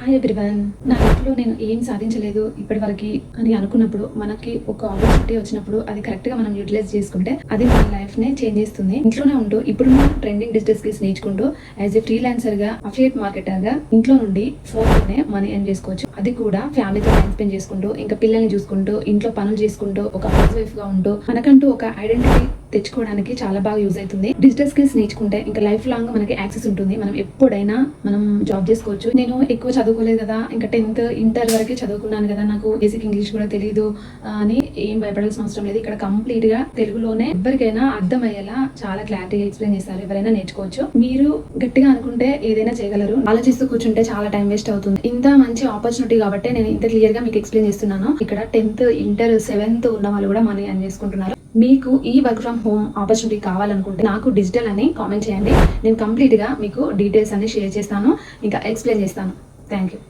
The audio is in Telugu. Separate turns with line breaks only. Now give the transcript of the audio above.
Hi everyone. నా లైఫ్లో నేను ఏం సాధించలేదు ఇప్పటి వరకు అని అనుకున్నప్పుడు, మనకి ఒక ఆపర్చునిటీ వచ్చినప్పుడు అది కరెక్ట్గా మనం యూటిలైజ్ చేసుకుంటే అది మన లైఫ్నే చేంజ్ చేస్తుంది. ఇంట్లోనే ఉంటూ ఇప్పుడున్న ట్రెండింగ్ డిజిటల్ స్కిల్స్ నేర్చుకుంటూ యాజ్ ఎ ఫ్రీలాన్సర్గా, అఫిలియేట్ మార్కెటర్గా ఇంట్లో నుండి ఫోన్లోనే మనీ ఎర్న్ చేసుకోవచ్చు. అది కూడా ఫ్యామిలీతో టైం స్పెండ్ చేసుకుంటూ, ఇంకా పిల్లల్ని చూసుకుంటూ, ఇంట్లో పనులు చేసుకుంటూ, ఒక హౌస్ వైఫ్గా ఉంటూ మనకంటూ ఒక ఐడెంటిటీ తెచ్చుకోవడానికి చాలా బాగా యూజ్ అవుతుంది. డిజిటల్ స్కిల్స్ నేర్చుకుంటే ఇంకా లైఫ్ లాంగ్ మనకి యాక్సెస్ ఉంటుంది. మనం ఎప్పుడైనా మనం జాబ్ చేసుకోవచ్చు. నేను ఎక్కువ చదువుకోలేదు కదా, ఇంకా 10th ఇంటర్ వరకే చదువుకున్నాను కదా, నాకు బేసిక్ ఇంగ్లీష్ కూడా తెలియదు అని ఏం భయపడాల్సిన అవసరం లేదు. ఇక్కడ కంప్లీట్ గా తెలుగులోనే ఎవరికైనా అర్థమయ్యేలా చాలా క్లారిటీగా ఎక్స్ప్లెయిన్ చేస్తారు. ఎవరైనా నేర్చుకోవచ్చు. మీరు గట్టిగా అనుకుంటే ఏదైనా చేయగలరు. ఆలోచిస్తూ కూర్చుంటే చాలా టైం వేస్ట్ అవుతుంది. ఇంత మంచి ఆపర్చునిటీ కాబట్టి నేను ఇంత క్లియర్ గా మీకు ఎక్స్ప్లెయిన్ చేస్తున్నాను. ఇక్కడ 10th ఇంటర్ 7th ఉన్న వాళ్ళు కూడా మనీ ఎర్న్ చేసుకుంటున్నారు. మీకు ఈ వర్క్ ఫ్రమ్ హోమ్ ఆపర్చునిటీ కావాలనుకుంటే నాకు డిజిటల్ అని కామెంట్ చేయండి. నేను కంప్లీట్గా మీకు డీటెయిల్స్ అన్ని షేర్ చేస్తాను, ఇంకా ఎక్స్ప్లెయిన్ చేస్తాను. Thank you.